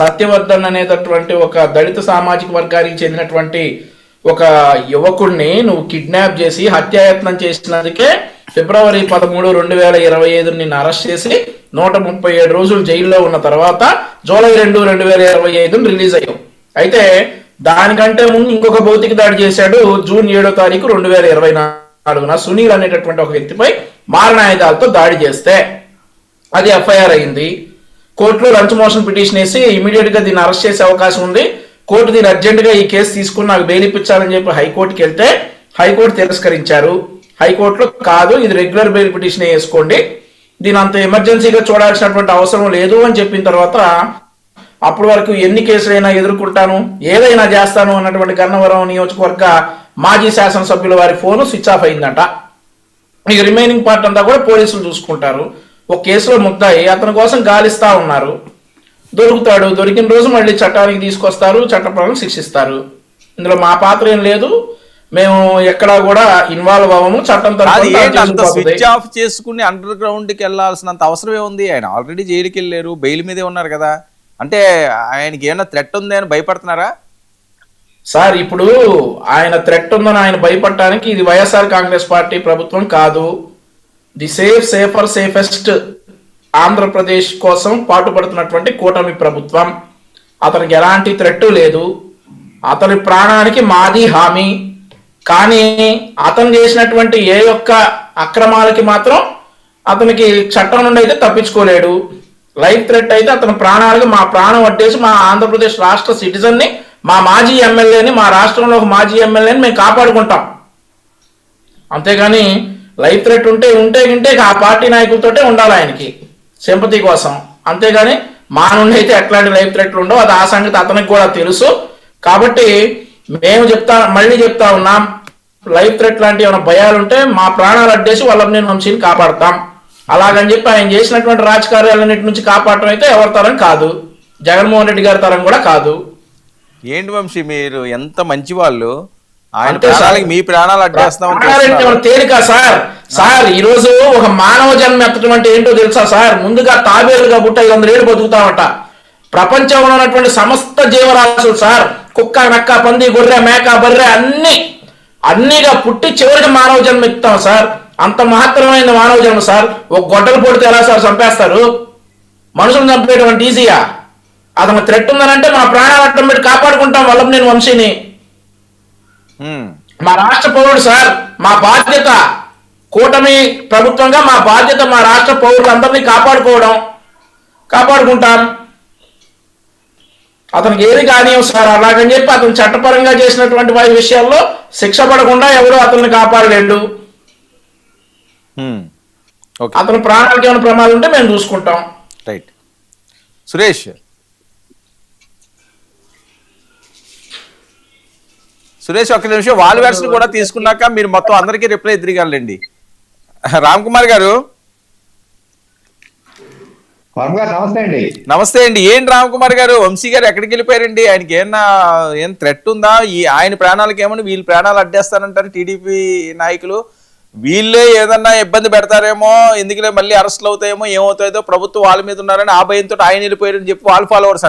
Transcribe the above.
సత్యవర్ధన్ అనేటటువంటి ఒక దళిత సామాజిక వర్గానికి చెందినటువంటి ఒక యువకుడిని నువ్వు కిడ్నాప్ చేసి హత్యాయత్నం చేసినందుకే ఫిబ్రవరి 13, 2025 నిన్ను అరెస్ట్ చేసి 137 రోజులు జైల్లో ఉన్న తర్వాత జూలై 2, 2025 రిలీజ్ అయ్యావు. అయితే దానికంటే ముందు ఇంకొక భౌతిక దాడి చేశాడు జూన్ 7వ తారీఖు 2024 సునీల్ అనేటటువంటి ఒక వ్యక్తిపై మారణాయుధాలతో దాడి చేస్తే అది ఎఫ్ఐఆర్ అయింది. కోర్టులో లంచ్ మోషన్ పిటిషన్ వేసి ఇమీడియట్ గా దీన్ని అరెస్ట్ చేసే అవకాశం ఉంది. కోర్టు దీన్ని అర్జెంట్ గా ఈ కేసు తీసుకుని నాకు బెయిల్ ఇప్పించాలని చెప్పి హైకోర్టుకి వెళ్తే హైకోర్టు తిరస్కరించారు. హైకోర్టులో కాదు, ఇది రెగ్యులర్ బెయిల్ పిటిషన్ వేసుకోండి, దీని అంత ఎమర్జెన్సీగా చూడాల్సినటువంటి అవసరం లేదు అని చెప్పిన తర్వాత అప్పటి వరకు ఎన్ని కేసులైనా ఎదుర్కొంటాను, ఏదైనా చేస్తాను అన్నటువంటి గన్నవరం నియోజకవర్గ మాజీ శాసనసభ్యుల వారి ఫోను స్విచ్ ఆఫ్ అయిందంట. ఇక రిమైనింగ్ పార్ట్ అంతా కూడా పోలీసులు చూసుకుంటారు. ఒక కేసులో ముద్దాయి అతని కోసం గాలిస్తా ఉన్నారు. దొరుకుతాడు, దొరికిన రోజు మళ్ళీ చట్టానికి తీసుకొస్తారు, చట్టప్రకారం శిక్షిస్తారు. ఇందులో మా పాత్ర ఏం లేదు, మేము ఎక్కడా కూడా ఇన్వాల్వ్ అవ్వము. చట్టం స్విచ్ ఆఫ్ చేసుకుని అండర్ గ్రౌండ్ కి వెళ్లాల్సినంత అవసరం ఏముంది? ఆయన ఆల్రెడీ జైలుకి వెళ్ళారు, బెయిల్ మీదే ఉన్నారు కదా. అంటే ఆయనకి ఏమైనా థ్రెట్ ఉంది అని భయపడుతున్నారా సార్? ఇప్పుడు ఆయన థ్రెట్ ఉందని ఆయన భయపడటానికి ఇది వైఎస్ఆర్ కాంగ్రెస్ పార్టీ ప్రభుత్వం కాదు. ది సేఫర్ సేఫెస్ట్ ఆంధ్రప్రదేశ్ కోసం పాటుపడుతున్నటువంటి కూటమి ప్రభుత్వం. అతనికి ఎలాంటి థ్రెట్ లేదు, అతని ప్రాణానికి మాది హామీ. కానీ అతను చేసినటువంటి ఏ యొక్క అక్రమాలకి మాత్రం అతనికి చట్టం నుండి అయితే తప్పించుకోలేడు. లైఫ్ థ్రెట్ అయితే అతని ప్రాణాలకి మా ప్రాణం అడ్డేసి మా ఆంధ్రప్రదేశ్ రాష్ట్ర సిటిజన్ని, మా మాజీ ఎమ్మెల్యేని, మా రాష్ట్రంలో ఒక మాజీ ఎమ్మెల్యేని మేము కాపాడుకుంటాం. అంతేగాని లైఫ్ థ్రెట్ ఉంటే ఆ పార్టీ నాయకులతోటే ఉండాలి ఆయనకి సింపతి కోసం. అంతేగాని మా నుండి అయితే ఎట్లాంటి లైఫ్ థ్రెట్లు ఉండవు. అది ఆ సంగతి అతనికి కూడా తెలుసు. కాబట్టి మేము మళ్ళీ చెప్తా ఉన్నాం, లైఫ్ థ్రెట్ లాంటి ఏమైనా భయాలుంటే మా ప్రాణాలు అడ్డేసి వల్లభనేని వంశీని కాపాడతాం. అలాగని చెప్పి ఆయన చేసినటువంటి రాజకార్యాలన్నిటి నుంచి కాపాడటం అయితే ఎవరి తరం కాదు, జగన్మోహన్ రెడ్డి గారి తరం కూడా కాదు. ఏంటి వంశీ మీరు ఎంత మంచి వాళ్ళు, ఆయన ప్రాణాలకి మీ ప్రాణాలు అడ్డేస్తాం తేలిక సార్. ఈ రోజు ఒక మానవ జన్మ ఎత్తడం అంటే ఏంటో తెలుసా సార్? ముందుగా తాబేలుగా పుట్ట 500 ఏళ్ళు బతుకుతామట. ప్రపంచంలో ఉన్నటువంటి సమస్త జీవరాశులు సార్, కుక్క, నక్క, పంది, గొర్రె, మేక, బర్రె అన్నిగా పుట్టి చివరికి మానవ జన్మ ఎత్తుతాం సార్. అంత మహత్తరమైన మానవ జన్మ సార్. ఒక గొడ్డలు పొడితే ఎలా సార్ చంపేస్తారు? మనుషులను చంపేయడం అంటే ఈజీయా? అతను థ్రెట్ ఉందనంటే మా ప్రాణాలు అట్టం పెట్టి కాపాడుకుంటాం వల్లభనేని వంశీని. మా రాష్ట్ర పౌరుడు సార్, మా బాధ్యత కూటమి ప్రభుత్వంగా మా బాధ్యత మా రాష్ట్ర పౌరులందరినీ కాపాడుకుంటాం. అతనికి ఏది కానివ్వం సార్. అలాగని చెప్పి అతను చట్టపరంగా చేసినటువంటి వారి విషయాల్లో శిక్ష పడకుండా ఎవరు అతన్ని కాపాడలేడు. అతని ప్రాణానికి ఏమైనా ప్రమాదం ఉంటే మేము చూసుకుంటాం. రైట్. సురేష్ ఒక్క నిమిషం, వాళ్ళ వెర్షన్ కూడా తీసుకున్నాక మీరు మొత్తం అందరికీ రిప్లై ఇద్దరిగాలండి. రామ్ కుమార్ గారు నమస్తే అండి. ఏంటి రామ్ కుమార్ గారు, వంశీ గారు ఎక్కడికి వెళ్ళిపోయారండి? ఆయనకి ఏం థ్రెట్ ఉందా? ఆయన ప్రాణాలకి ఏమని వీళ్ళు ప్రాణాలు అడ్డేస్తారంటారు టీడీపీ నాయకులు. వీళ్ళే ఏదన్నా ఇబ్బంది పెడతారేమో, ఎందుకులే మళ్ళీ అరెస్టులు అవుతాయేమో, ఏమవుతాయో ప్రభుత్వం వాళ్ళ మీద ఉన్నారని ఆ భయంతో ఆయన వెళ్ళిపోయారని చెప్పి వాళ్ళ ఫాలోవర్స్ అంటారు.